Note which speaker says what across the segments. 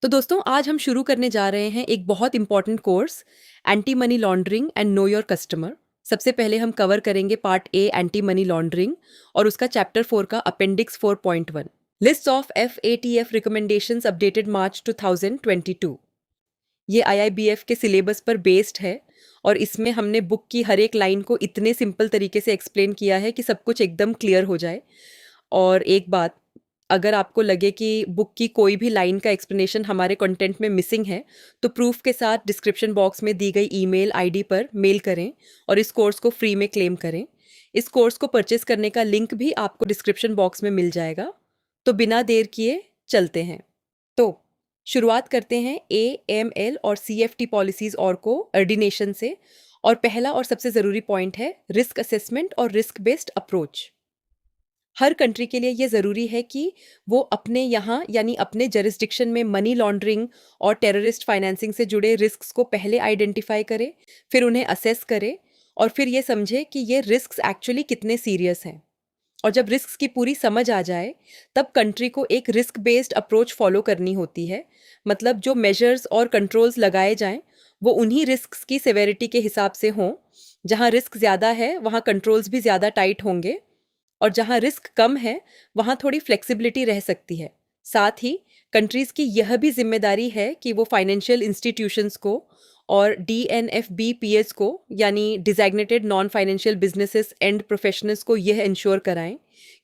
Speaker 1: तो दोस्तों आज हम शुरू करने जा रहे हैं एक बहुत important course anti money laundering and know your customer. सबसे पहले हम कवर करेंगे part A anti money laundering और उसका चैप्टर 4 का appendix 4.1 list of FATF recommendations updated March 2022। ये IIBF के सिलेबस पर बेस्ड है और इसमें हमने बुक की हर एक लाइन को इतने सिंपल तरीके से एक्सप्लेन किया है कि सब कुछ एकदम क्लियर हो जाए। और एक बात, अगर आपको लगे कि बुक की कोई भी लाइन का एक्सप्लेनेशन हमारे कंटेंट में मिसिंग है तो प्रूफ के साथ डिस्क्रिप्शन बॉक्स में दी गई ईमेल आईडी पर मेल करें और इस कोर्स को फ्री में क्लेम करें। इस कोर्स को परचेस करने का लिंक भी आपको डिस्क्रिप्शन बॉक्स में मिल जाएगा। तो बिना देर किए चलते हैं। तो शुरुआत करते हैं AML और CFT पॉलिसीज और कोऑर्डिनेशन से। और पहला और सबसे ज़रूरी पॉइंट है रिस्क असेसमेंट और रिस्क बेस्ड अप्रोच। हर कंट्री के लिए ये ज़रूरी है कि वो अपने यहाँ यानी अपने जरिस्डिक्शन में मनी लॉन्ड्रिंग और टेररिस्ट फाइनेंसिंग से जुड़े रिस्क्स को पहले आइडेंटिफाई करे, फिर उन्हें असेस करे और फिर ये समझे कि ये रिस्क्स एक्चुअली कितने सीरियस हैं। और जब रिस्क्स की पूरी समझ आ जाए तब कंट्री को एक रिस्क बेस्ड अप्रोच फॉलो करनी होती है। मतलब जो मेजर्स और कंट्रोल्स लगाए जाएं वो उन्हीं रिस्क्स की सेवेरिटी के हिसाब से हों। जहाँ रिस्क ज़्यादा है वहाँ कंट्रोल्स भी ज़्यादा टाइट होंगे और जहाँ रिस्क कम है वहाँ थोड़ी फ्लेक्सिबिलिटी रह सकती है। साथ ही कंट्रीज़ की यह भी जिम्मेदारी है कि वो फाइनेंशियल इंस्टीट्यूशंस को और DNFBPS को यानी designated non financial businesses and professionals को यह इंश्योर कराएं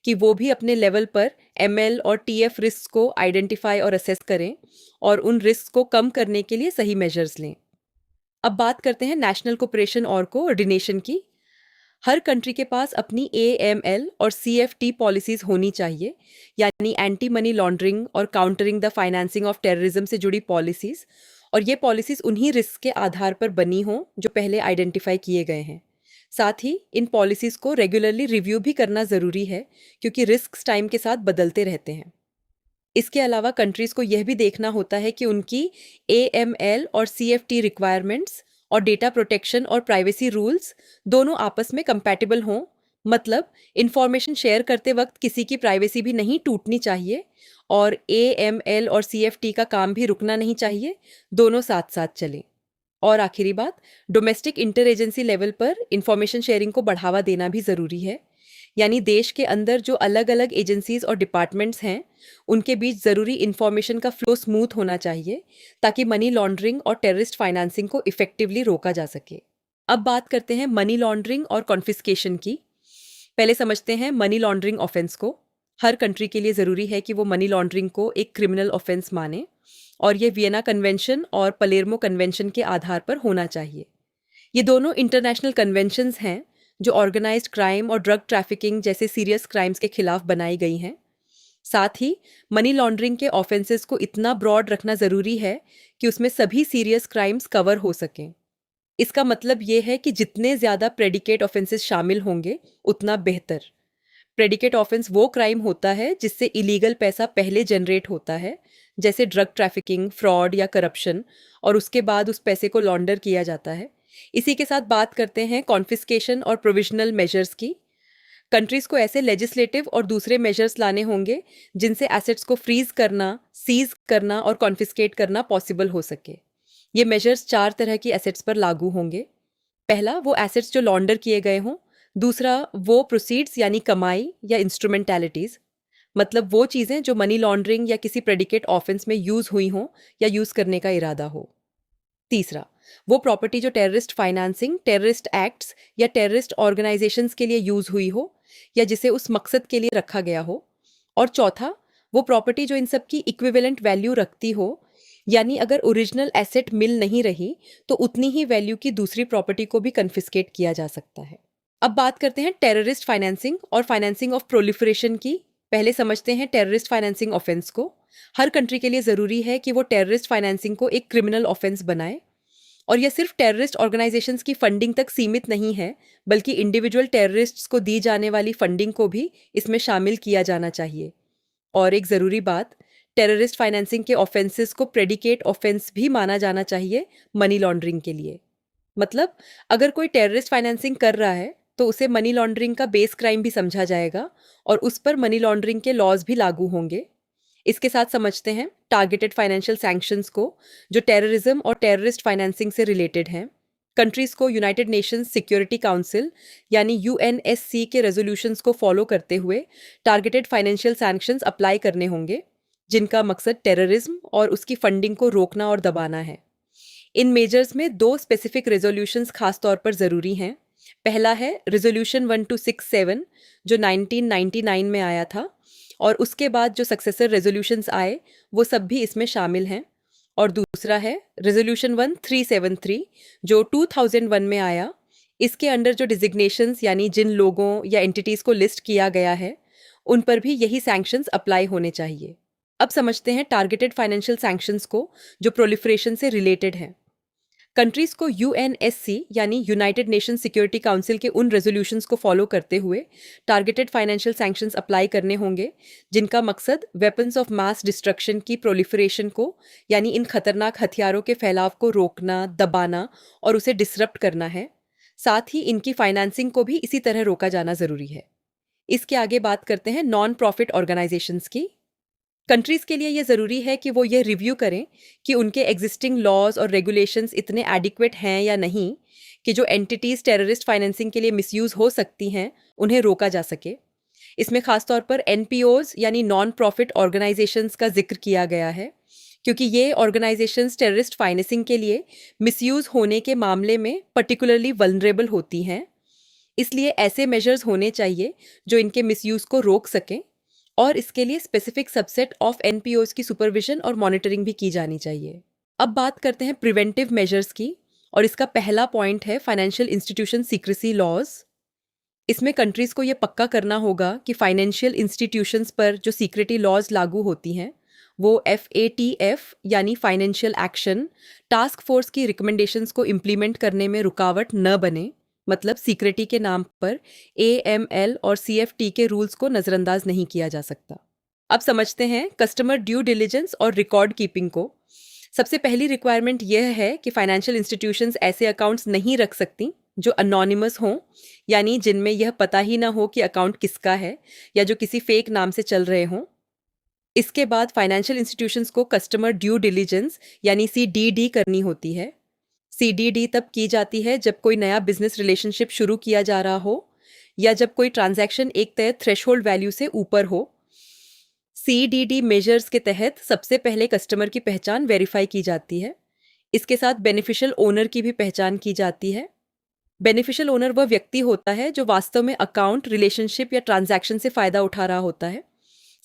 Speaker 1: कि वो भी अपने लेवल पर ML और TF रिस्क को आइडेंटिफाई और असेस करें और उन रिस्क को कम करने के लिए सही मेजर्स लें। अब बात करते हैं नेशनल कोऑपरेशन और कोऑर्डिनेशन की। हर कंट्री के पास अपनी AML और CFT पॉलिसीज होनी चाहिए, यानी एंटी मनी लॉन्ड्रिंग और countering the financing of terrorism से जुड़ी पॉलिसीज। और ये पॉलिसीज उन्हीं रिस्क के आधार पर बनी हों जो पहले आइडेंटिफाई किए गए हैं। साथ ही इन पॉलिसीज को रेगुलरली रिव्यू भी करना ज़रूरी है क्योंकि रिस्क टाइम के साथ बदलते रहते हैं। इसके अलावा कंट्रीज़ को यह भी देखना होता है कि उनकी AML और CFT रिक्वायरमेंट्स और डेटा प्रोटेक्शन और प्राइवेसी रूल्स दोनों आपस में कंपैटिबल हों। मतलब इंफॉर्मेशन शेयर करते वक्त किसी की प्राइवेसी भी नहीं टूटनी चाहिए और AML और CFT का काम भी रुकना नहीं चाहिए, दोनों साथ साथ चलें। और आखिरी बात, डोमेस्टिक इंटर एजेंसी लेवल पर इंफॉर्मेशन शेयरिंग को बढ़ावा देना भी ज़रूरी है। यानी देश के अंदर जो अलग अलग एजेंसीज और डिपार्टमेंट्स हैं उनके बीच ज़रूरी इंफॉर्मेशन का फ्लो स्मूथ होना चाहिए ताकि मनी लॉन्ड्रिंग और टेररिस्ट फाइनेंसिंग को इफ़ेक्टिवली रोका जा सके। अब बात करते हैं मनी लॉन्ड्रिंग और कॉन्फिस्केशन की। पहले समझते हैं मनी लॉन्ड्रिंग ऑफेंस को। हर कंट्री के लिए ज़रूरी है कि वो मनी लॉन्ड्रिंग को एक क्रिमिनल ऑफेंस माने और ये वियना कन्वेंशन और पलेर्मो कन्वेंशन के आधार पर होना चाहिए। ये दोनों इंटरनेशनल कन्वेंशंस हैं जो ऑर्गेनाइज्ड क्राइम और ड्रग ट्रैफिकिंग जैसे सीरियस क्राइम्स के खिलाफ बनाई गई हैं। साथ ही मनी लॉन्ड्रिंग के ऑफेंसेस को इतना ब्रॉड रखना ज़रूरी है कि उसमें सभी सीरियस क्राइम्स कवर हो सकें। इसका मतलब ये है कि जितने ज़्यादा प्रेडिकेट ऑफेंसेस शामिल होंगे उतना बेहतर। प्रेडिकेट ऑफेंस वो क्राइम होता है जिससे इलीगल पैसा पहले जनरेट होता है, जैसे ड्रग ट्रैफिकिंग, फ्रॉड या करप्शन, और उसके बाद उस पैसे को लॉन्डर किया जाता है। इसी के साथ बात करते हैं कॉन्फिस्केशन और प्रोविजनल मेजर्स की। कंट्रीज़ को ऐसे लेजिस्लेटिव और दूसरे मेजर्स लाने होंगे जिनसे एसेट्स को फ्रीज करना, सीज करना और कॉन्फिस्केट करना पॉसिबल हो सके। ये मेजर्स 4 तरह की एसेट्स पर लागू होंगे। पहला, वो एसेट्स जो लॉन्डर किए गए हों। दूसरा, वो प्रोसीड्स यानी कमाई या इंस्ट्रूमेंटैलिटीज़, मतलब वो चीज़ें जो मनी लॉन्ड्रिंग या किसी प्रेडिकेट ऑफेंस में यूज़ हुई हों या यूज़ करने का इरादा हो। तीसरा, वो प्रॉपर्टी जो टेररिस्ट फाइनेंसिंग, टेररिस्ट एक्ट्स या टेररिस्ट ऑर्गेनाइजेशंस के लिए यूज़ हुई हो या जिसे उस मकसद के लिए रखा गया हो। और चौथा, वो प्रॉपर्टी जो इन सब की इक्विवेलेंट वैल्यू रखती हो, यानी अगर ओरिजिनल एसेट मिल नहीं रही तो उतनी ही वैल्यू की दूसरी प्रॉपर्टी को भी कन्फिस्केट किया जा सकता है। अब बात करते हैं टेररिस्ट फाइनेंसिंग और फाइनेंसिंग ऑफ प्रोलिफरेशन की। पहले समझते हैं टेररिस्ट फाइनेंसिंग ऑफेंस को। हर कंट्री के लिए ज़रूरी है कि वो टेररिस्ट फाइनेंसिंग को एक क्रिमिनल ऑफेंस बनाए। और यह सिर्फ टेररिस्ट ऑर्गेनाइजेशंस की फंडिंग तक सीमित नहीं है, बल्कि इंडिविजुअल टेररिस्ट्स को दी जाने वाली फंडिंग को भी इसमें शामिल किया जाना चाहिए। और एक ज़रूरी बात, टेररिस्ट फाइनेंसिंग के ऑफेंसेस को प्रेडिकेट ऑफेंस भी माना जाना चाहिए मनी लॉन्ड्रिंग के लिए। मतलब अगर कोई टेररिस्ट फाइनेंसिंग कर रहा है तो उसे मनी लॉन्ड्रिंग का बेस क्राइम भी समझा जाएगा और उस पर मनी लॉन्ड्रिंग के लॉज भी लागू होंगे। इसके साथ समझते हैं टारगेटेड फाइनेंशियल सैंक्शंस को, जो टेररिज्म और टेररिस्ट फाइनेंसिंग से रिलेटेड हैं। कंट्रीज़ को यूनाइटेड नेशंस सिक्योरिटी काउंसिल यानी यूएनएससी के रेजोल्यूशंस को फॉलो करते हुए टारगेटेड फाइनेंशियल सैंक्शंस अप्लाई करने होंगे, जिनका मकसद टेररिज्म और उसकी फंडिंग को रोकना और दबाना है। इन मेजर्स में दो स्पेसिफिक रेजोल्यूशंस खास तौर पर ज़रूरी हैं। पहला है रेजोल्यूशन 1267 जो 1999 में आया था, और उसके बाद जो सक्सेसर रेजोल्यूशंस आए वो सब भी इसमें शामिल हैं। और दूसरा है रेजोल्यूशन 1373 जो 2001 में आया। इसके अंडर जो डिजिग्नेशंस यानी जिन लोगों या एंटिटीज़ को लिस्ट किया गया है उन पर भी यही सैंक्शंस अप्लाई होने चाहिए। अब समझते हैं टारगेटेड फाइनेंशियल सैंक्शंस को, जो प्रोलिफरेशन से रिलेटेड हैं। कंट्रीज़ को यूएनएससी यानी यूनाइटेड नेशन सिक्योरिटी काउंसिल के उन रेजोल्यूशंस को फॉलो करते हुए टारगेटेड फाइनेंशियल सैंक्शंस अप्लाई करने होंगे, जिनका मकसद वेपन्स ऑफ मास डिस्ट्रक्शन की प्रोलिफरेशन को यानी इन खतरनाक हथियारों के फैलाव को रोकना, दबाना और उसे डिसरप्ट करना है। साथ ही इनकी फाइनेंसिंग को भी इसी तरह रोका जाना ज़रूरी है। इसके आगे बात करते हैं नॉन प्रॉफिट ऑर्गेनाइजेशंस की। कंट्रीज़ के लिए ये ज़रूरी है कि वो ये रिव्यू करें कि उनके एग्जिस्टिंग लॉज और रेगुलेशंस इतने एडिक्वेट हैं या नहीं कि जो एंटिटीज़ टेररिस्ट फाइनेंसिंग के लिए मिसयूज़ हो सकती हैं उन्हें रोका जा सके। इसमें ख़ास तौर पर एनपीओज़ यानी नॉन प्रॉफिट ऑर्गेनाइजेशंस का जिक्र किया गया है, क्योंकि ये ऑर्गेनाइजेशंस टेररिस्ट फाइनेंसिंग के लिए मिसयूज़ होने के मामले में पर्टिकुलरली वल्नरेबल होती हैं। इसलिए ऐसे मेजर्स होने चाहिए जो इनके मिसयूज़ को रोक सकें, और इसके लिए स्पेसिफिक सबसेट ऑफ एनपीओज की सुपरविजन और मॉनिटरिंग भी की जानी चाहिए। अब बात करते हैं प्रिवेंटिव मेजर्स की, और इसका पहला पॉइंट है फाइनेंशियल इंस्टीट्यूशन सीक्रेसी लॉज। इसमें कंट्रीज़ को ये पक्का करना होगा कि फाइनेंशियल इंस्टीट्यूशंस पर जो सीक्रेटी लॉज लागू होती हैं वो FATF यानी फाइनेंशियल एक्शन टास्क फोर्स की रिकमेंडेशंस को इम्प्लीमेंट करने में रुकावट न बने। मतलब सीक्रेटी के नाम पर AML और CFT के रूल्स को नज़रअंदाज नहीं किया जा सकता। अब समझते हैं कस्टमर ड्यू डिलिजेंस और रिकॉर्ड कीपिंग को। सबसे पहली रिक्वायरमेंट यह है कि फाइनेंशियल इंस्टीट्यूशंस ऐसे अकाउंट्स नहीं रख सकती जो अनोनिमस हों, यानी जिनमें यह पता ही ना हो कि अकाउंट किसका है या जो किसी फेक नाम से चल रहे हों। इसके बाद फाइनेंशियल इंस्टीट्यूशंस को कस्टमर ड्यू डिलिजेंस यानी CDD करनी होती है। CDD तब की जाती है जब कोई नया बिजनेस रिलेशनशिप शुरू किया जा रहा हो या जब कोई ट्रांजैक्शन एक तय थ्रेशोल्ड वैल्यू से ऊपर हो। CDD मेजर्स के तहत सबसे पहले कस्टमर की पहचान वेरीफाई की जाती है। इसके साथ बेनिफिशियल ओनर की भी पहचान की जाती है। बेनिफिशियल ओनर वह व्यक्ति होता है जो वास्तव में अकाउंट, रिलेशनशिप या ट्रांजैक्शन से फ़ायदा उठा रहा होता है।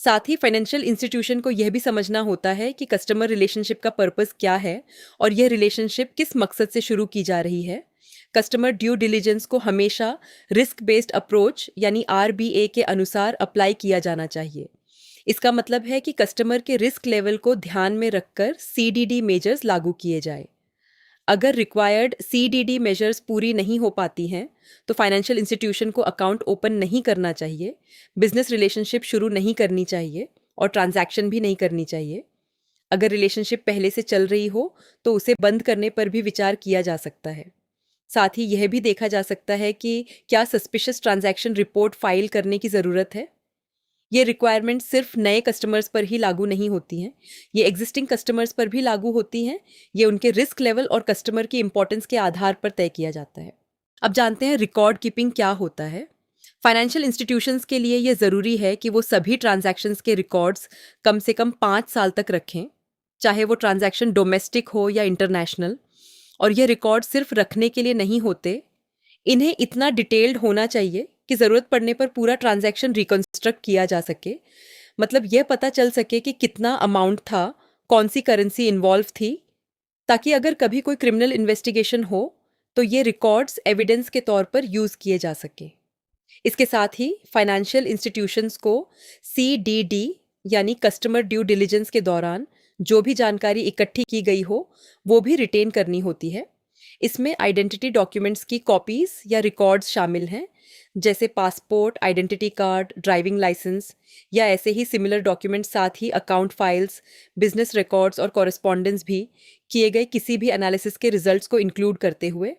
Speaker 1: साथ ही फाइनेंशियल इंस्टीट्यूशन को यह भी समझना होता है कि कस्टमर रिलेशनशिप का पर्पस क्या है और यह रिलेशनशिप किस मकसद से शुरू की जा रही है। कस्टमर ड्यू डिलिजेंस को हमेशा रिस्क बेस्ड अप्रोच यानी RBA के अनुसार अप्लाई किया जाना चाहिए। इसका मतलब है कि कस्टमर के रिस्क लेवल को ध्यान में रखकर CDD मेजर्स लागू किए जाए। अगर रिक्वायर्ड CDD मेजर्स पूरी नहीं हो पाती हैं तो फाइनेंशियल इंस्टीट्यूशन को अकाउंट ओपन नहीं करना चाहिए, बिजनेस रिलेशनशिप शुरू नहीं करनी चाहिए और ट्रांजैक्शन भी नहीं करनी चाहिए। अगर रिलेशनशिप पहले से चल रही हो तो उसे बंद करने पर भी विचार किया जा सकता है। साथ ही यह भी देखा जा सकता है कि क्या सस्पिशियस ट्रांजैक्शन रिपोर्ट फाइल करने की ज़रूरत है। ये रिक्वायरमेंट सिर्फ नए कस्टमर्स पर ही लागू नहीं होती हैं, ये एग्जिस्टिंग कस्टमर्स पर भी लागू होती हैं। ये उनके रिस्क लेवल और कस्टमर की इंपॉर्टेंस के आधार पर तय किया जाता है। अब जानते हैं रिकॉर्ड कीपिंग क्या होता है। फाइनेंशियल इंस्टीट्यूशंस के लिए ये ज़रूरी है कि वो सभी ट्रांजैक्शंस के रिकॉर्ड्स कम से कम 5 साल तक रखें, चाहे वो ट्रांजैक्शन डोमेस्टिक हो या इंटरनेशनल। और ये रिकॉर्ड सिर्फ रखने के लिए नहीं होते, इन्हें इतना डिटेल्ड होना चाहिए कि ज़रूरत पड़ने पर पूरा ट्रांजैक्शन रिकंस्ट्रक्ट किया जा सके। मतलब यह पता चल सके कि कितना अमाउंट था, कौन सी करेंसी इन्वॉल्व थी, ताकि अगर कभी कोई क्रिमिनल इन्वेस्टिगेशन हो तो ये रिकॉर्ड्स एविडेंस के तौर पर यूज़ किए जा सके। इसके साथ ही फाइनेंशियल इंस्टीट्यूशंस को CDD यानी कस्टमर ड्यू डिलिजेंस के दौरान जो भी जानकारी इकट्ठी की गई हो वो भी रिटेन करनी होती है। इसमें आइडेंटिटी डॉक्यूमेंट्स की कॉपीज़ या रिकॉर्ड्स शामिल हैं, जैसे passport, identity card, driving licence या ऐसे ही सिमिलर डॉक्यूमेंट। साथ ही अकाउंट फाइल्स, बिजनेस रिकॉर्ड्स और कॉरेस्पॉन्डेंस भी किए गए किसी भी एनालिसिस के रिजल्ट्स को इंक्लूड करते हुए।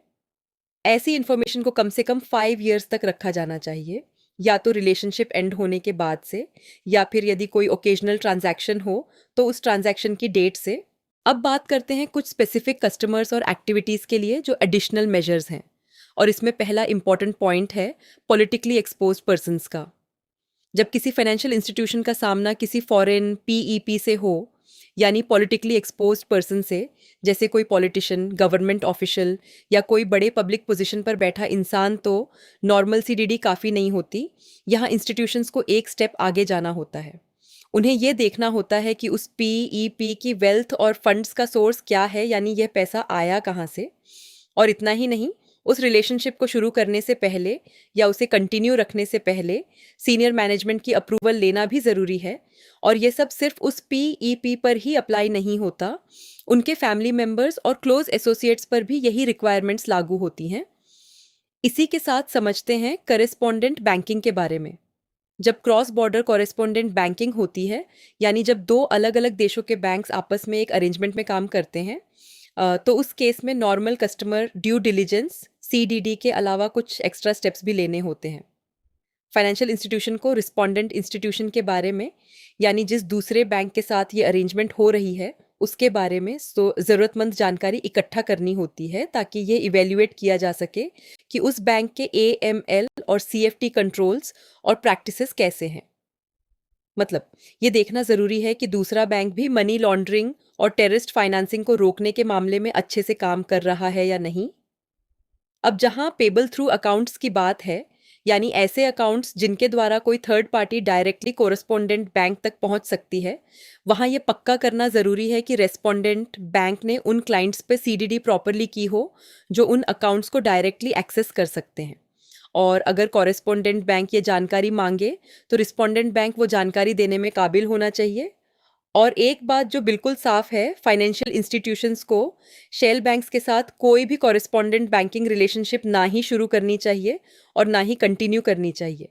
Speaker 1: ऐसी इन्फॉर्मेशन को कम से कम 5 years तक रखा जाना चाहिए, या तो रिलेशनशिप एंड होने के बाद से, या फिर यदि कोई ओकेजनल ट्रांजैक्शन हो तो उस ट्रांजैक्शन की डेट से। अब बात करते हैं कुछ स्पेसिफिक कस्टमर्स और एक्टिविटीज़ के लिए जो एडिशनल मेजर्स हैं, और इसमें पहला इंपॉर्टेंट पॉइंट है पॉलिटिकली एक्सपोज्ड पर्सन्स का। जब किसी फाइनेंशियल इंस्टीट्यूशन का सामना किसी फॉरेन पीईपी से हो, यानी पॉलिटिकली एक्सपोज्ड पर्सन से, जैसे कोई पॉलिटिशियन, गवर्नमेंट ऑफिशियल या कोई बड़े पब्लिक पोजीशन पर बैठा इंसान, तो नॉर्मल सीडीडी काफ़ी नहीं होती। यहाँ इंस्टीट्यूशंस को एक स्टेप आगे जाना होता है। उन्हें ये देखना होता है कि उस पीईपी की वेल्थ और फंड्स का सोर्स क्या है, यानी यह पैसा आया कहाँ से। और इतना ही नहीं, उस रिलेशनशिप को शुरू करने से पहले या उसे कंटिन्यू रखने से पहले सीनियर मैनेजमेंट की अप्रूवल लेना भी ज़रूरी है। और ये सब सिर्फ उस पीईपी पर ही अप्लाई नहीं होता, उनके फैमिली मेम्बर्स और क्लोज एसोसिएट्स पर भी यही रिक्वायरमेंट्स लागू होती हैं। इसी के साथ समझते हैं करेस्पॉन्डेंट बैंकिंग के बारे में। जब क्रॉस बॉर्डर कॉरेस्पॉन्डेंट बैंकिंग होती है, यानी जब दो अलग अलग देशों के बैंक्स आपस में एक अरेंजमेंट में काम करते हैं, तो उस केस में normal customer due diligence CDD के अलावा कुछ एक्स्ट्रा स्टेप्स भी लेने होते हैं। फाइनेंशियल इंस्टीट्यूशन को रिस्पोंडेंट इंस्टीट्यूशन के बारे में, यानी जिस दूसरे बैंक के साथ ये अरेंजमेंट हो रही है उसके बारे में ज़रूरतमंद जानकारी इकट्ठा करनी होती है, ताकि ये इवेल्युएट किया जा सके कि उस बैंक के एएमएल और सीएफटी कंट्रोल्स और प्रैक्टिसेस कैसे हैं। मतलब ये देखना ज़रूरी है कि दूसरा बैंक भी मनी लॉन्ड्रिंग और टेररिस्ट फाइनेंसिंग को रोकने के मामले में अच्छे से काम कर रहा है या नहीं। अब जहां पेबल थ्रू अकाउंट्स की बात है, यानी ऐसे अकाउंट्स जिनके द्वारा कोई थर्ड पार्टी डायरेक्टली कोरस्पोंडेंट बैंक तक पहुंच सकती है, वहां ये पक्का करना ज़रूरी है कि रेस्पोंडेंट बैंक ने उन क्लाइंट्स पे सीडीडी प्रॉपरली की हो जो उन अकाउंट्स को डायरेक्टली एक्सेस कर सकते हैं। और अगर कॉरेस्पोंडेंट बैंक ये जानकारी मांगे तो रिस्पोंडेंट बैंक वो जानकारी देने में काबिल होना चाहिए। और एक बात जो बिल्कुल साफ है, फाइनेंशियल इंस्टीट्यूशंस को शेल बैंक्स के साथ कोई भी कॉरेस्पॉन्डेंट बैंकिंग रिलेशनशिप ना ही शुरू करनी चाहिए और ना ही कंटिन्यू करनी चाहिए।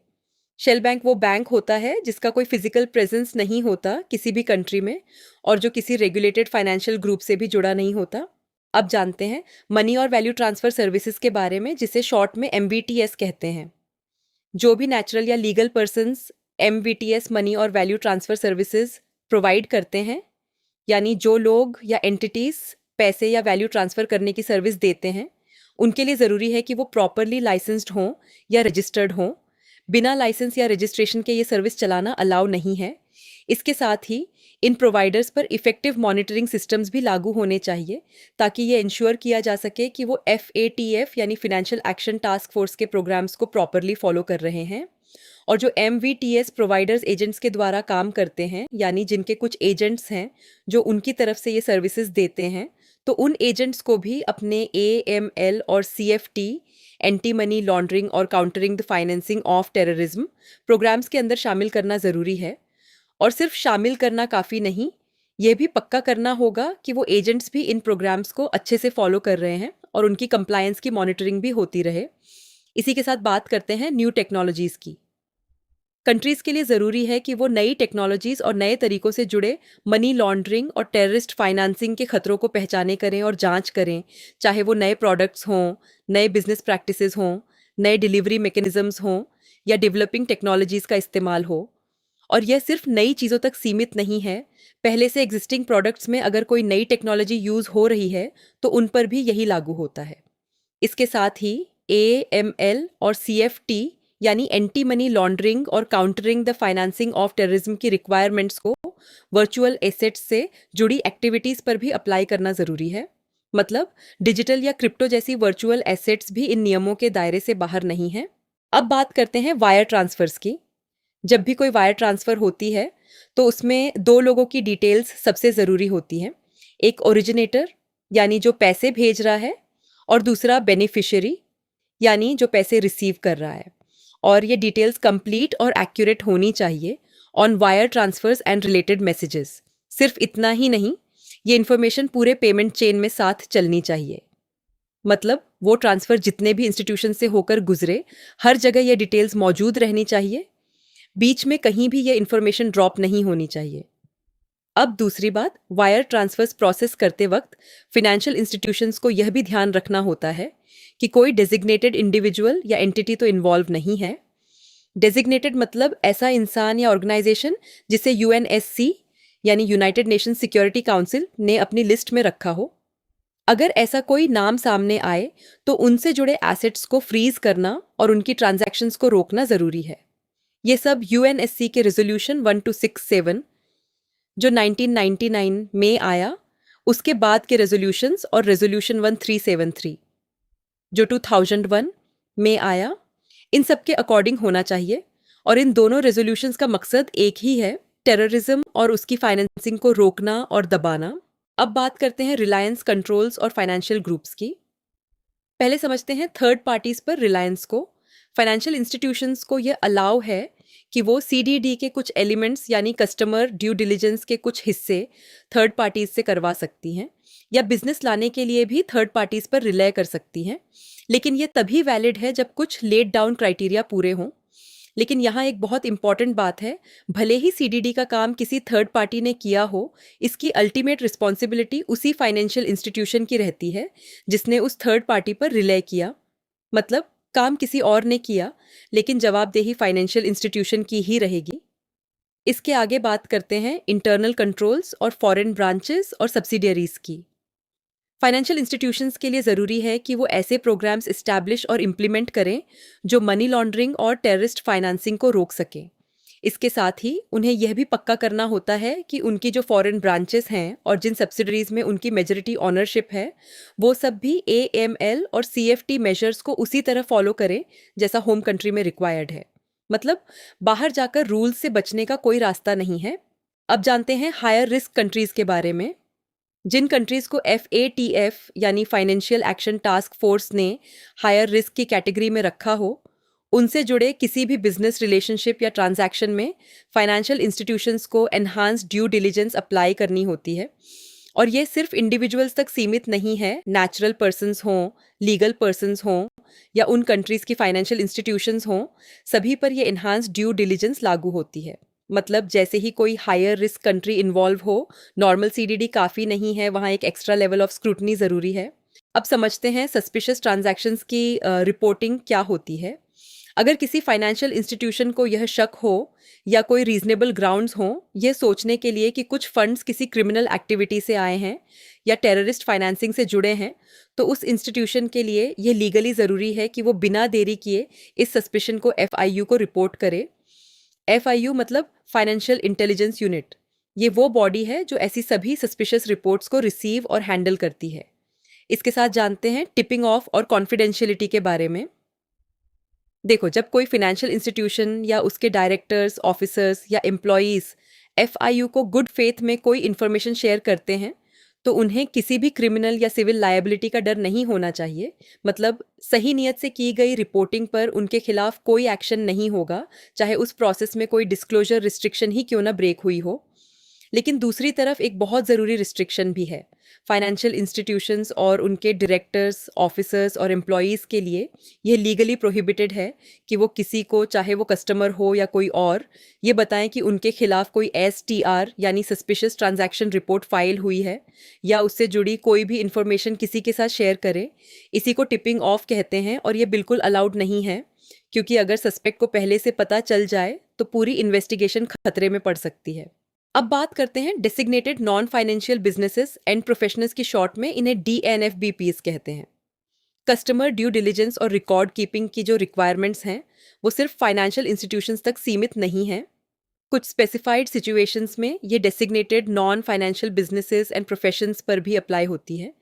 Speaker 1: शेल बैंक वो बैंक होता है जिसका कोई फिजिकल प्रेजेंस नहीं होता किसी भी कंट्री में, और जो किसी रेगुलेटेड फाइनेंशियल ग्रुप से भी जुड़ा नहीं होता। अब जानते हैं मनी और वैल्यू ट्रांसफ़र सर्विसेज के बारे में, जिसे शॉर्ट में एमवीटीएस कहते हैं। जो भी नेचुरल या लीगल पर्सन्स एमवीटीएस मनी और वैल्यू ट्रांसफ़र सर्विसेज प्रोवाइड करते हैं, यानी जो लोग या एंटिटीज़ पैसे या वैल्यू ट्रांसफ़र करने की सर्विस देते हैं, उनके लिए ज़रूरी है कि वो प्रॉपरली लाइसेंस्ड हों या रजिस्टर्ड हों। बिना लाइसेंस या रजिस्ट्रेशन के ये सर्विस चलाना अलाउ नहीं है। इसके साथ ही इन प्रोवाइडर्स पर इफ़ेक्टिव मॉनिटरिंग सिस्टम्स भी लागू होने चाहिए, ताकि ये इंश्योर किया जा सके कि वो FATF यानी फिनेंशियल एक्शन टास्क फोर्स के प्रोग्राम्स को प्रॉपरली फॉलो कर रहे हैं। और जो MVTS प्रोवाइडर्स एजेंट्स के द्वारा काम करते हैं, यानी जिनके कुछ एजेंट्स हैं जो उनकी तरफ से ये सर्विसेज देते हैं, तो उन एजेंट्स को भी अपने AML और CFT एंटी मनी लॉन्ड्रिंग और countering the financing of terrorism programmes के अंदर शामिल करना ज़रूरी है। और सिर्फ शामिल करना काफ़ी नहीं, ये भी पक्का करना होगा कि वो एजेंट्स भी इन प्रोग्राम्स को अच्छे से फॉलो कर रहे हैं और उनकी कंप्लायंस की मॉनिटरिंग भी होती रहे। इसी के साथ बात करते हैं न्यू टेक्नोलॉजीज़ की। कंट्रीज़ के लिए ज़रूरी है कि वो नई टेक्नोलॉजीज़ और नए तरीक़ों से जुड़े मनी लॉन्ड्रिंग और टेररिस्ट फाइनेंसिंग के खतरों को पहचाने करें और जांच करें, चाहे वो नए प्रोडक्ट्स हों, नए बिजनेस प्रैक्टिसेस हों, नए डिलीवरी मैकेनिज़म्स हों या डेवलपिंग टेक्नोलॉजीज़ का इस्तेमाल हो। और यह सिर्फ नई चीज़ों तक सीमित नहीं है, पहले से एग्जिस्टिंग प्रोडक्ट्स में अगर कोई नई टेक्नोलॉजी यूज़ हो रही है तो उन पर भी यही लागू होता है। इसके साथ ही AML और CFT यानी एंटी मनी लॉन्ड्रिंग और countering the financing of terrorism की रिक्वायरमेंट्स को वर्चुअल एसेट्स से जुड़ी एक्टिविटीज़ पर भी अप्लाई करना ज़रूरी है। मतलब डिजिटल या क्रिप्टो जैसी वर्चुअल एसेट्स भी इन नियमों के दायरे से बाहर नहीं हैं। अब बात करते हैं वायर ट्रांसफ़र्स की। जब भी कोई वायर ट्रांसफ़र होती है तो उसमें दो लोगों की डिटेल्स सबसे ज़रूरी होती हैं। एक ओरिजिनेटर यानी जो पैसे भेज रहा है, और दूसरा बेनिफिशियरी यानी जो पैसे रिसीव कर रहा है। और ये डिटेल्स कंप्लीट और एक्यूरेट होनी चाहिए on wire transfers and related messages. सिर्फ इतना ही नहीं, ये इन्फॉर्मेशन पूरे पेमेंट चेन में साथ चलनी चाहिए। मतलब वो ट्रांसफ़र जितने भी इंस्टीट्यूशन से होकर गुजरे, हर जगह ये डिटेल्स मौजूद रहनी चाहिए, बीच में कहीं भी ये इन्फॉर्मेशन ड्रॉप नहीं होनी चाहिए। अब दूसरी बात, वायर ट्रांसफर्स प्रोसेस करते वक्त फिनेंशियल इंस्टीट्यूशंस को यह भी ध्यान रखना होता है कि कोई डेजिग्नेटेड इंडिविजुअल या एंटिटी तो इन्वॉल्व नहीं है। डेजिग्नेटेड मतलब ऐसा इंसान या ऑर्गेनाइजेशन जिसे यूएनएससी यानी यूनाइटेड नेशन सिक्योरिटी काउंसिल ने अपनी लिस्ट में रखा हो। अगर ऐसा कोई नाम सामने आए तो उनसे जुड़े एसेट्स को फ्रीज करना और उनकी ट्रांजैक्शंस को रोकना ज़रूरी है। ये सब यूएनएससी के रेजोल्यूशन 1267 जो 1999 में आया, उसके बाद के रेजोल्यूशंस और रेजोल्यूशन 1373 जो 2001 में आया, इन सब के अकॉर्डिंग होना चाहिए। और इन दोनों रेजोल्यूशंस का मकसद एक ही है, टेररिज्म और उसकी फाइनेंसिंग को रोकना और दबाना। अब बात करते हैं रिलायंस कंट्रोल्स और फाइनेंशियल ग्रुप्स की। पहले समझते हैं थर्ड पार्टीज पर रिलायंस को। फाइनेंशियल इंस्टीट्यूशंस को यह अलाउ है कि वो सीडीडी के कुछ एलिमेंट्स यानी कस्टमर ड्यू डिलिजेंस के कुछ हिस्से थर्ड पार्टीज से करवा सकती हैं या बिजनेस लाने के लिए भी थर्ड पार्टीज पर रिले कर सकती हैं। लेकिन ये तभी वैलिड है जब कुछ लेट डाउन क्राइटेरिया पूरे हों। लेकिन यहाँ एक बहुत इंपॉर्टेंट बात है, भले ही सीडीडी का काम किसी थर्ड पार्टी ने किया हो, इसकी अल्टीमेट रिस्पॉन्सिबिलिटी उसी फाइनेंशियल इंस्टीट्यूशन की रहती है जिसने उस थर्ड पार्टी पर रिले किया। मतलब काम किसी और ने किया, लेकिन जवाबदेही फाइनेंशियल इंस्टीट्यूशन की ही रहेगी। इसके आगे बात करते हैं इंटरनल कंट्रोल्स और फॉरेन ब्रांचेस और सब्सिडियरीज की। फाइनेंशियल इंस्टीट्यूशंस के लिए ज़रूरी है कि वो ऐसे प्रोग्राम्स इस्टेब्लिश और इम्प्लीमेंट करें जो मनी लॉन्ड्रिंग और टेररिस्ट फाइनेंसिंग को रोक सकें। इसके साथ ही उन्हें यह भी पक्का करना होता है कि उनकी जो फॉरेन ब्रांचेस हैं और जिन सब्सिडरीज में उनकी मेजॉरिटी ऑनरशिप है, वो सब भी AML और CFT मेजर्स को उसी तरह फॉलो करें जैसा होम कंट्री में रिक्वायर्ड है। मतलब बाहर जाकर रूल से बचने का कोई रास्ता नहीं है। अब जानते हैं हायर रिस्क कंट्रीज़ के बारे में। जिन कंट्रीज़ को FATF यानी फाइनेंशियल एक्शन टास्क फोर्स ने हायर रिस्क की कैटेगरी में रखा हो, उनसे जुड़े किसी भी बिजनेस रिलेशनशिप या ट्रांजैक्शन में फाइनेंशियल इंस्टीट्यूशंस को एनहांस ड्यू डिलिजेंस अप्लाई करनी होती है। और ये सिर्फ इंडिविजुअल्स तक सीमित नहीं है, नेचुरल पर्सन्स हों, लीगल पर्सन्स हों या उन कंट्रीज़ की फाइनेंशियल इंस्टीट्यूशंस हों, सभी पर ये एनहांस ड्यू डिलिजेंस लागू होती है। मतलब जैसे ही कोई हायर रिस्क कंट्री इन्वॉल्व हो, नॉर्मल सीडीडी काफ़ी नहीं है, वहाँ एक एक्स्ट्रा लेवल ऑफ स्क्रूटनी ज़रूरी है। अब समझते हैं सस्पिशियस ट्रांजैक्शंस की रिपोर्टिंग क्या होती है। अगर किसी फाइनेंशियल इंस्टीट्यूशन को यह शक हो या कोई रीजनेबल ग्राउंड्स हों यह सोचने के लिए कि कुछ फंड्स किसी क्रिमिनल एक्टिविटी से आए हैं या टेररिस्ट फाइनेंसिंग से जुड़े हैं, तो उस इंस्टीट्यूशन के लिए यह लीगली ज़रूरी है कि वो बिना देरी किए इस सस्पिशन को FIU को रिपोर्ट करे। FIU मतलब फाइनेंशियल इंटेलिजेंस यूनिट। ये वो बॉडी है जो ऐसी सभी सस्पिशियस रिपोर्ट्स को रिसीव और हैंडल करती है। इसके साथ जानते हैं टिपिंग ऑफ और कॉन्फिडेंशियलिटी के बारे में। देखो, जब कोई फिनेंशियल इंस्टीट्यूशन या उसके डायरेक्टर्स, ऑफिसर्स या एम्प्लॉयज़ FIU को गुड फेथ में कोई इन्फॉर्मेशन शेयर करते हैं, तो उन्हें किसी भी क्रिमिनल या सिविल लायबिलिटी का डर नहीं होना चाहिए। मतलब सही नियत से की गई रिपोर्टिंग पर उनके खिलाफ कोई एक्शन नहीं होगा, चाहे उस प्रोसेस में कोई डिस्क्लोजर रिस्ट्रिक्शन ही क्यों ना ब्रेक हुई हो। लेकिन दूसरी तरफ एक बहुत ज़रूरी रिस्ट्रिक्शन भी है। फाइनेंशियल इंस्टीट्यूशंस और उनके डायरेक्टर्स, ऑफिसर्स और एम्प्लॉयज़ के लिए यह लीगली प्रोहिबिटेड है कि वो किसी को, चाहे वो कस्टमर हो या कोई और, ये बताएं कि उनके खिलाफ कोई STR यानी सस्पिशियस ट्रांजैक्शन रिपोर्ट फाइल हुई है या उससे जुड़ी कोई भी इंफॉर्मेशन किसी के साथ शेयर करें। इसी को टिपिंग ऑफ कहते हैं और ये बिल्कुल अलाउड नहीं है, क्योंकि अगर सस्पेक्ट को पहले से पता चल जाए तो पूरी इन्वेस्टिगेशन खतरे में पड़ सकती है। अब बात करते हैं designated non financial businesses and professionals की शॉर्ट में इन्हें DNFBPs कहते हैं। कस्टमर ड्यू डिलिजेंस और रिकॉर्ड कीपिंग की जो रिक्वायरमेंट्स हैं वो सिर्फ फाइनेंशियल इंस्टीट्यूशंस तक सीमित नहीं हैं। कुछ स्पेसिफाइड सिचुएशंस में ये designated non financial businesses and professions पर भी अप्लाई होती है।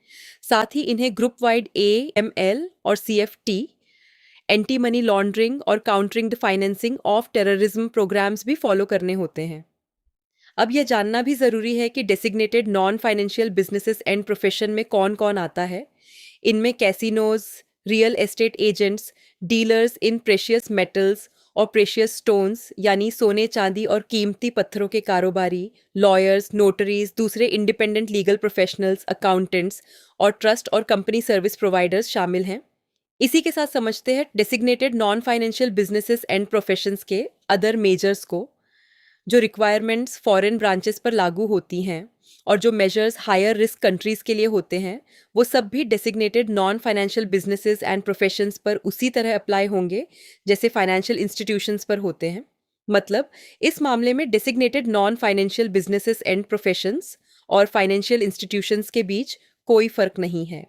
Speaker 1: साथ ही इन्हें ग्रुप वाइड AML और CFT एंटी मनी लॉन्ड्रिंग और countering the financing of terrorism programmes भी फॉलो करने होते हैं। अब यह जानना भी ज़रूरी है कि designated non financial businesses and profession में कौन कौन आता है। इनमें casinos, real estate agents, dealers इन प्रेशियस मेटल्स और प्रेशियस स्टोन्स यानी सोने चांदी और कीमती पत्थरों के कारोबारी, लॉयर्स, नोटरीज, दूसरे इंडिपेंडेंट लीगल प्रोफेशनल्स, अकाउंटेंट्स और ट्रस्ट और कंपनी सर्विस प्रोवाइडर्स शामिल हैं। इसी के साथ समझते हैं designated non financial businesses and professions के अदर मेजर्स को। जो रिक्वायरमेंट्स फॉरेन ब्रांचेस पर लागू होती हैं और जो मेजर्स हायर रिस्क कंट्रीज़ के लिए होते हैं वो सब भी designated non financial businesses and professions पर उसी तरह अप्लाई होंगे जैसे फाइनेंशियल इंस्टीट्यूशंस पर होते हैं। मतलब इस मामले में designated non financial businesses and professions और फाइनेंशियल इंस्टीट्यूशंस के बीच कोई फर्क नहीं है।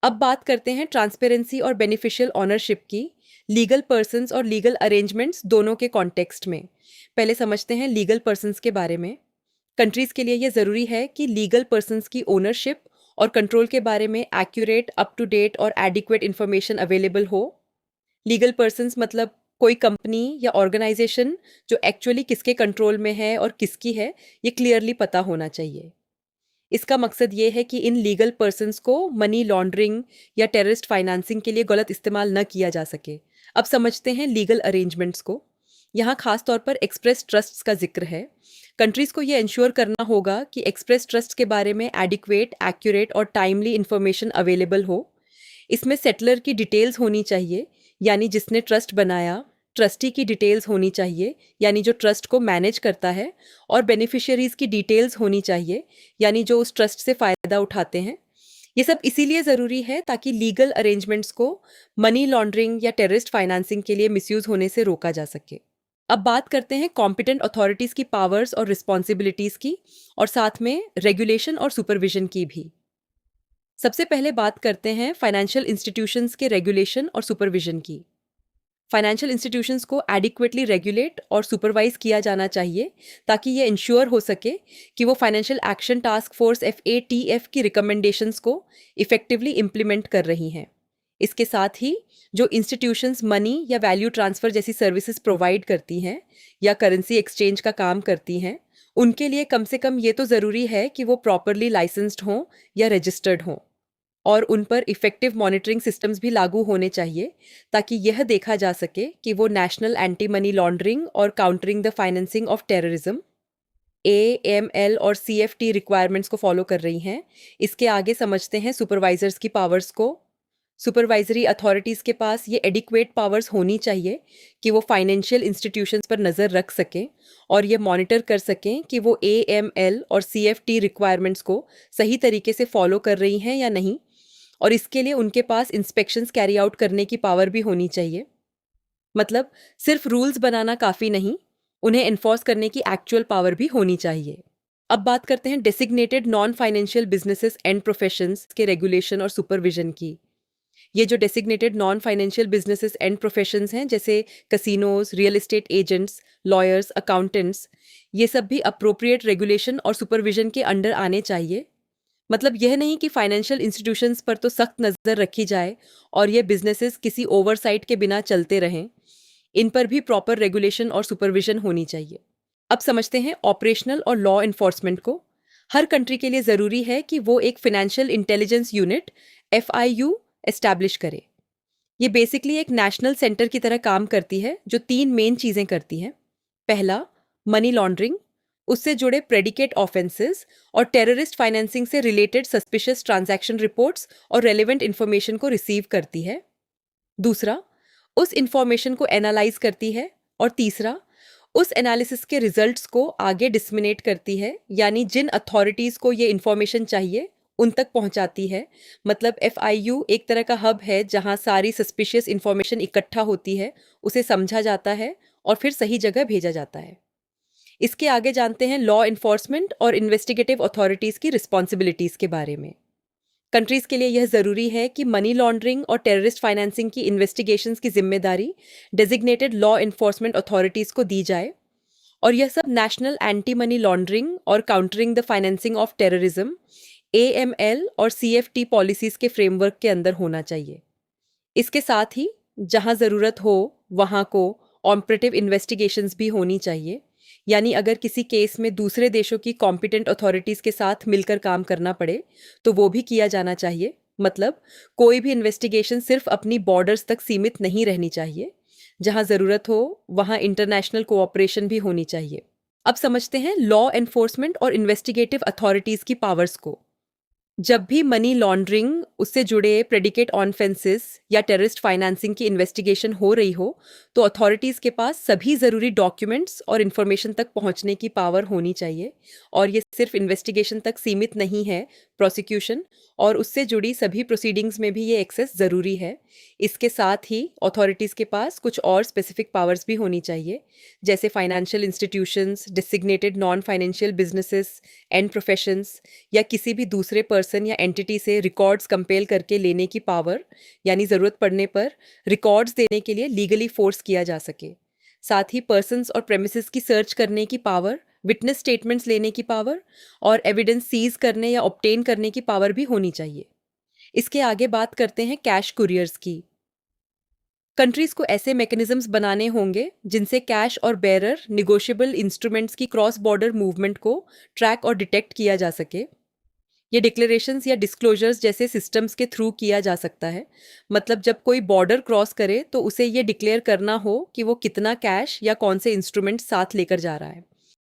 Speaker 1: अब बात करते हैं ट्रांसपेरेंसी और बेनिफिशियल ऑनरशिप की, लीगल पर्सन्स और लीगल अरेंजमेंट्स दोनों के कॉन्टेक्स्ट में। पहले समझते हैं लीगल पर्सन्स के बारे में। कंट्रीज़ के लिए यह ज़रूरी है कि लीगल पर्सन्स की ओनरशिप और कंट्रोल के बारे में एक्यूरेट, अप टू डेट और एडिक्वेट इन्फॉर्मेशन अवेलेबल हो। लीगल पर्सन्स मतलब कोई कंपनी या ऑर्गेनाइजेशन जो एक्चुअली किसके कंट्रोल में है और किसकी है, ये क्लियरली पता होना चाहिए। इसका मकसद ये है कि इन लीगल पर्सन्स को मनी लॉन्ड्रिंग या टेररिस्ट फाइनेंसिंग के लिए गलत इस्तेमाल न किया जा सके। अब समझते हैं लीगल अरेंजमेंट्स को। यहाँ खास तौर पर एक्सप्रेस ट्रस्ट्स का जिक्र है। कंट्रीज़ को ये इंश्योर करना होगा कि एक्सप्रेस ट्रस्ट के बारे में एडिक्वेट, एक्यूरेट और टाइमली इन्फॉर्मेशन अवेलेबल हो। इसमें सेटलर की डिटेल्स होनी चाहिए, यानी जिसने ट्रस्ट बनाया, ट्रस्टी की डिटेल्स होनी चाहिए, यानी जो ट्रस्ट को मैनेज करता है, और बेनिफिशियरीज़ की डिटेल्स होनी चाहिए, यानी जो उस ट्रस्ट से फ़ायदा उठाते हैं। ये सब इसीलिए ज़रूरी है ताकि लीगल अरेंजमेंट्स को मनी लॉन्ड्रिंग या टेररिस्ट फाइनेंसिंग के लिए मिसयूज़ होने से रोका जा सके। अब बात करते हैं कॉम्पिटेंट अथॉरिटीज़ की पावर्स और रिस्पॉन्सिबिलिटीज़ की, और साथ में रेगुलेशन और सुपरविजन की भी। सबसे पहले बात करते हैं फाइनेंशियल इंस्टीट्यूशंस के रेगुलेशन और सुपरविजन की। फाइनेंशियल इंस्टीट्यूशंस को एडिक्वेटली रेगुलेट और सुपरवाइज किया जाना चाहिए ताकि ये इंश्योर हो सके कि वो financial action task force FATF की रिकमेंडेशंस को इफ़ेक्टिवली इम्प्लीमेंट कर रही हैं। इसके साथ ही जो इंस्टीट्यूशंस मनी या वैल्यू ट्रांसफ़र जैसी सर्विसेज प्रोवाइड करती हैं या करेंसी एक्सचेंज का काम करती हैं, उनके लिए कम से कम ये तो ज़रूरी है कि वो प्रॉपरली लाइसेंस्ड हों या रजिस्टर्ड हों, और उन पर इफ़ेक्टिव मॉनिटरिंग सिस्टम्स भी लागू होने चाहिए ताकि यह देखा जा सके कि वो नेशनल एंटी मनी लॉन्ड्रिंग और countering the financing of terrorism AML और CFT रिक्वायरमेंट्स को फॉलो कर रही हैं। इसके आगे समझते हैं सुपरवाइजर्स की पावर्स को। सुपरवाइजरी अथॉरिटीज़ के पास ये एडिक्वेट पावर्स होनी चाहिए कि वो फाइनेंशियल इंस्टीट्यूशंस पर नज़र रख सकें और ये मॉनिटर कर सकें कि वो AML और CFT रिक्वायरमेंट्स को सही तरीके से फॉलो कर रही हैं या नहीं, और इसके लिए उनके पास इंस्पेक्शंस कैरी आउट करने की पावर भी होनी चाहिए। मतलब सिर्फ रूल्स बनाना काफ़ी नहीं, उन्हें इन्फोर्स करने की एक्चुअल पावर भी होनी चाहिए। अब बात करते हैं designated non financial businesses and professions के रेगुलेशन और सुपरविजन की। ये जो designated non financial businesses and professions हैं जैसे casinos, real estate agents, lawyers, accountants, ये सब भी अप्रोप्रिएट रेगुलेशन और सुपरविजन के अंडर आने चाहिए। मतलब यह नहीं कि फाइनेंशियल इंस्टीट्यूशंस पर तो सख्त नज़र रखी जाए और ये बिजनेसेस किसी ओवरसाइट के बिना चलते रहें। इन पर भी प्रॉपर रेगुलेशन और सुपरविजन होनी चाहिए। अब समझते हैं ऑपरेशनल और लॉ इन्फोर्समेंट को। हर कंट्री के लिए ज़रूरी है कि वो एक financial intelligence unit FIU establish करे। ये बेसिकली एक नेशनल सेंटर की तरह काम करती है जो 3 मेन चीज़ें करती हैं। पहला, मनी लॉन्ड्रिंग, उससे जुड़े प्रेडिकेट ऑफेंसेस और टेररिस्ट फाइनेंसिंग से रिलेटेड सस्पिशियस ट्रांजैक्शन रिपोर्ट्स और रेलेवेंट इन्फॉर्मेशन को रिसीव करती है। दूसरा, उस इन्फॉर्मेशन को एनालाइज करती है। और तीसरा, उस एनालिसिस के रिजल्ट्स को आगे डिसमिनेट करती है, यानी जिन अथॉरिटीज़ को ये इन्फॉर्मेशन चाहिए उन तक पहुंचाती है। मतलब FIU एक तरह का हब है जहां सारी सस्पिशियस इन्फॉर्मेशन इकट्ठा होती है, उसे समझा जाता है और फिर सही जगह भेजा जाता है। इसके आगे जानते हैं लॉ इन्फोर्समेंट और इन्वेस्टिगेटिव अथॉरिटीज़ की रिस्पॉन्सिबिलिटीज़ के बारे में। कंट्रीज़ के लिए यह ज़रूरी है कि मनी लॉन्ड्रिंग और टेररिस्ट फाइनेंसिंग की इन्वेस्टिगेशंस की जिम्मेदारी डेजिग्नेटेड लॉ इन्फोर्समेंट अथॉरिटीज़ को दी जाए, और यह सब नेशनल एंटी मनी लॉन्ड्रिंग और countering the financing of terrorism AML और CFT पॉलिसीज़ के फ्रेमवर्क के अंदर होना चाहिए। इसके साथ ही जहां ज़रूरत हो वहां को ऑपरेटिव इन्वेस्टिगेशंस भी होनी चाहिए, यानी अगर किसी केस में दूसरे देशों की कॉम्पिटेंट अथॉरिटीज़ के साथ मिलकर काम करना पड़े तो वो भी किया जाना चाहिए। मतलब कोई भी इन्वेस्टिगेशन सिर्फ अपनी बॉर्डर्स तक सीमित नहीं रहनी चाहिए, जहां ज़रूरत हो वहां इंटरनेशनल कोऑपरेशन भी होनी चाहिए। अब समझते हैं लॉ एनफोर्समेंट और इन्वेस्टिगेटिव अथॉरिटीज़ की पावर्स को। जब भी मनी लॉन्ड्रिंग उससे जुड़े प्रेडिकेट ऑफेंसेस या टेररिस्ट फाइनेंसिंग की इन्वेस्टिगेशन हो रही हो, तो अथॉरिटीज़ के पास सभी ज़रूरी डॉक्यूमेंट्स और इन्फॉर्मेशन तक पहुंचने की पावर होनी चाहिए। और ये सिर्फ इन्वेस्टिगेशन तक सीमित नहीं है, प्रोसिक्यूशन और उससे जुड़ी सभी प्रोसीडिंग्स में भी ये एक्सेस ज़रूरी है। इसके साथ ही अथॉरिटीज़ के पास कुछ और स्पेसिफिक पावर्स भी होनी चाहिए, जैसे financial institutions, designated non financial businesses and professions, या किसी भी दूसरे पर्सन या एंटिटी से रिकॉर्ड्स कंपेल करके लेने की पावर, यानी ज़रूरत पड़ने पर रिकॉर्ड्स देने के लिए लीगली फोर्स किया जा सके। साथ ही पर्सन्स और प्रेमिसेस की सर्च करने की पावर, विटनेस स्टेटमेंट्स लेने की पावर और एविडेंस सीज करने या ऑब्टेन करने की पावर भी होनी चाहिए। इसके आगे बात करते हैं कैश कुरियर्स की। कंट्रीज को ऐसे मैकेनिज्म्स बनाने होंगे जिनसे कैश और बेरर निगोशिएबल इंस्ट्रूमेंट्स की क्रॉस बॉर्डर मूवमेंट को ट्रैक और डिटेक्ट किया जा सके। ये डिक्लेरेशंस या डिस्क्लोजर्स जैसे सिस्टम्स के थ्रू किया जा सकता है। मतलब जब कोई बॉर्डर क्रॉस करे तो उसे ये डिक्लेयर करना हो कि वो कितना कैश या कौन से इंस्ट्रूमेंट साथ लेकर जा रहा है।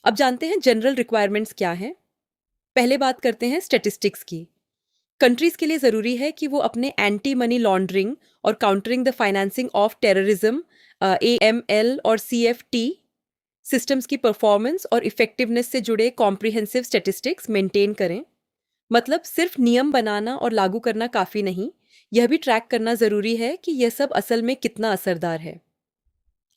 Speaker 1: अब जानते हैं जनरल रिक्वायरमेंट्स क्या हैं। पहले बात करते हैं स्टैटिस्टिक्स की। कंट्रीज के लिए ज़रूरी है कि वो अपने एंटी मनी लॉन्ड्रिंग और countering the financing of terrorism AML और CFT सिस्टम्स की परफॉर्मेंस और इफेक्टिवनेस से जुड़े कॉम्प्रिहेंसिव स्टैटिस्टिक्स मेंटेन करें। मतलब सिर्फ नियम बनाना और लागू करना काफ़ी नहीं, यह भी ट्रैक करना ज़रूरी है कि यह सब असल में कितना असरदार है।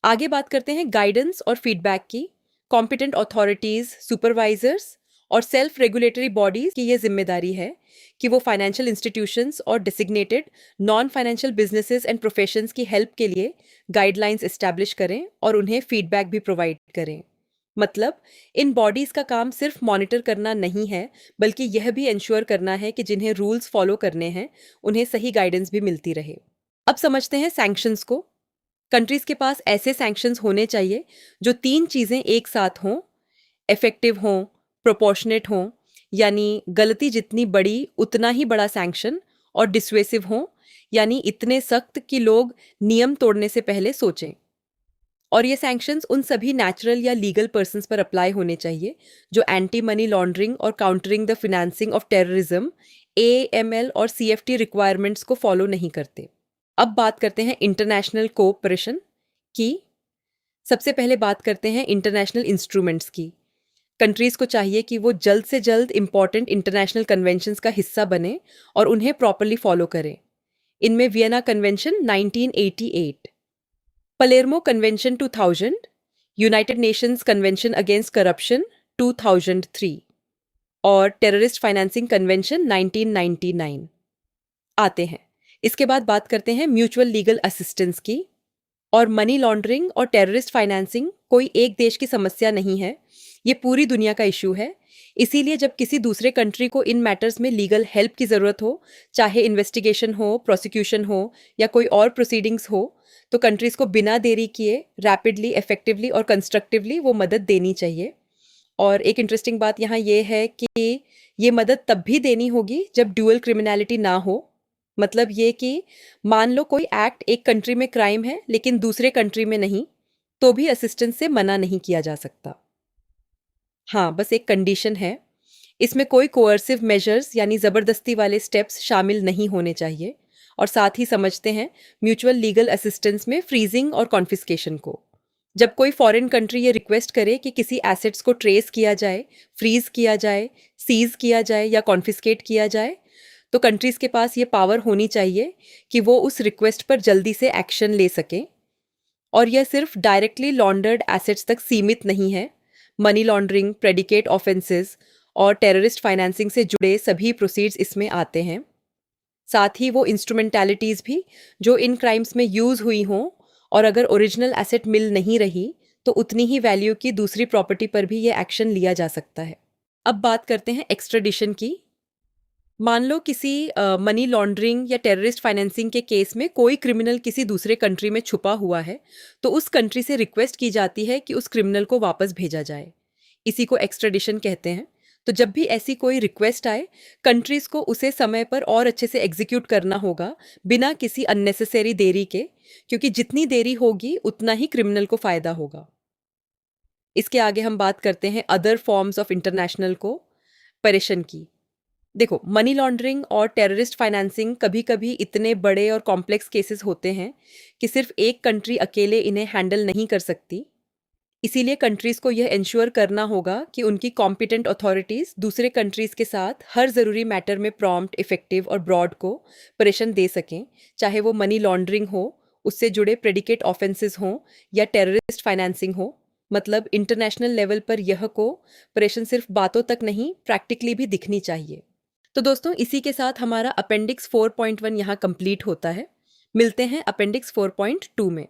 Speaker 1: आगे बात करते हैं गाइडेंस और फीडबैक की। कॉम्पिटेंट अथॉरिटीज़, सुपरवाइजर्स और सेल्फ रेगुलेटरी बॉडीज़ की यह जिम्मेदारी है कि वो फाइनेंशियल इंस्टीट्यूशंस और designated non financial businesses and professions की हेल्प के लिए गाइडलाइंस इस्टेब्लिश करें और उन्हें फीडबैक भी प्रोवाइड करें। मतलब इन बॉडीज़ का काम सिर्फ मॉनिटर करना नहीं है, बल्कि यह भी इंश्योर करना है कि जिन्हें रूल्स फॉलो करने हैं उन्हें सही गाइडेंस भी मिलती रहे। अब समझते हैं सैंक्शंस को। कंट्रीज के पास ऐसे सैंक्शंस होने चाहिए जो तीन चीज़ें एक साथ हों: इफेक्टिव हों, प्रोपोर्शनेट हों, यानी गलती जितनी बड़ी उतना ही बड़ा सैंक्शन, और डिस्वेसिव हों, यानी इतने सख्त कि लोग नियम तोड़ने से पहले सोचें। और ये सैंक्शंस उन सभी नेचुरल या लीगल पर्सन्स पर अप्लाई होने चाहिए जो एंटी मनी लॉन्ड्रिंग और countering the financing of terrorism AML और CFT रिक्वायरमेंट्स को फॉलो नहीं करते। अब बात करते हैं इंटरनेशनल कोऑपरेशन की। सबसे पहले बात करते हैं इंटरनेशनल इंस्ट्रूमेंट्स की। कंट्रीज़ को चाहिए कि वो जल्द से जल्द इंपॉर्टेंट इंटरनेशनल कन्वेंशंस का हिस्सा बने और उन्हें प्रॉपरली फॉलो करें। इनमें Vienna convention 1988, Palermo convention 2000, United Nations convention against corruption 2003 और टेररिस्ट फाइनेंसिंग कन्वेंशन 1999 आते हैं। इसके बाद बात करते हैं म्यूचुअल लीगल असिस्टेंस की। और मनी लॉन्ड्रिंग और टेररिस्ट फाइनेंसिंग कोई एक देश की समस्या नहीं है, ये पूरी दुनिया का इशू है। इसीलिए जब किसी दूसरे कंट्री को इन मैटर्स में लीगल हेल्प की ज़रूरत हो, चाहे इन्वेस्टिगेशन हो, प्रोसिक्यूशन हो या कोई और प्रोसीडिंग्स हो, तो कंट्रीज़ को बिना देरी किए रैपिडली, इफेक्टिवली और कंस्ट्रक्टिवली वो मदद देनी चाहिए। और एक इंटरेस्टिंग बात यहाँ ये है कि ये मदद तब भी देनी होगी जब ड्यूअल क्रिमिनलिटी ना हो। मतलब ये कि मान लो कोई एक्ट एक कंट्री में क्राइम है लेकिन दूसरे कंट्री में नहीं, तो भी असिस्टेंस से मना नहीं किया जा सकता। हाँ, बस एक कंडीशन है, इसमें कोई कोअर्सिव मेजर्स यानी ज़बरदस्ती वाले स्टेप्स शामिल नहीं होने चाहिए। और साथ ही समझते हैं म्यूचुअल लीगल असिस्टेंस में फ्रीजिंग और कॉन्फिस्केशन को। जब कोई फॉरेन कंट्री ये रिक्वेस्ट करे कि किसी एसेट्स को ट्रेस किया जाए, फ्रीज किया जाए, सीज किया जाए या कॉन्फिस्केट किया जाए, तो कंट्रीज़ के पास ये पावर होनी चाहिए कि वो उस रिक्वेस्ट पर जल्दी से एक्शन ले सकें। और यह सिर्फ डायरेक्टली लॉन्डर्ड एसेट्स तक सीमित नहीं है, मनी लॉन्ड्रिंग, प्रेडिकेट ऑफेंसेस और टेररिस्ट फाइनेंसिंग से जुड़े सभी प्रोसीड्स इसमें आते हैं। साथ ही वो इंस्ट्रूमेंटैलिटीज़ भी जो इन क्राइम्स में यूज़ हुई हों, और अगर ओरिजिनल एसेट मिल नहीं रही तो उतनी ही वैल्यू की दूसरी प्रॉपर्टी पर भी ये एक्शन लिया जा सकता है। अब बात करते हैं एक्स्ट्राडिशन की। मान लो किसी मनी लॉन्ड्रिंग या टेररिस्ट फाइनेंसिंग के केस में कोई क्रिमिनल किसी दूसरे कंट्री में छुपा हुआ है, तो उस कंट्री से रिक्वेस्ट की जाती है कि उस क्रिमिनल को वापस भेजा जाए। इसी को एक्स्ट्राडिशन कहते हैं। तो जब भी ऐसी कोई रिक्वेस्ट आए, कंट्रीज़ को उसे समय पर और अच्छे से एग्जीक्यूट करना होगा, बिना किसी अननेसेसरी देरी के, क्योंकि जितनी देरी होगी उतना ही क्रिमिनल को फ़ायदा होगा। इसके आगे हम बात करते हैं other forms of international cooperation की। देखो, मनी लॉन्ड्रिंग और टेररिस्ट फाइनेंसिंग कभी-कभी इतने बड़े और कॉम्प्लेक्स केसेस होते हैं कि सिर्फ एक कंट्री अकेले इन्हें हैंडल नहीं कर सकती। इसीलिए कंट्रीज़ को यह एंश्योर करना होगा कि उनकी कॉम्पिटेंट अथॉरिटीज़ दूसरे कंट्रीज़ के साथ हर ज़रूरी मैटर में प्रॉम्प्ट, इफ़ेक्टिव और ब्रॉड कोऑपरेशन दे सकें, चाहे वो मनी लॉन्ड्रिंग हो, उससे जुड़े प्रेडिकेट ऑफेंसेस हों या टेररिस्ट फाइनेंसिंग हो। मतलब इंटरनेशनल लेवल पर यह कोऑपरेशन सिर्फ बातों तक नहीं, प्रैक्टिकली भी दिखनी चाहिए। तो दोस्तों, इसी के साथ हमारा अपेंडिक्स 4.1 यहाँ कंप्लीट होता है। मिलते हैं अपेंडिक्स 4.2 में।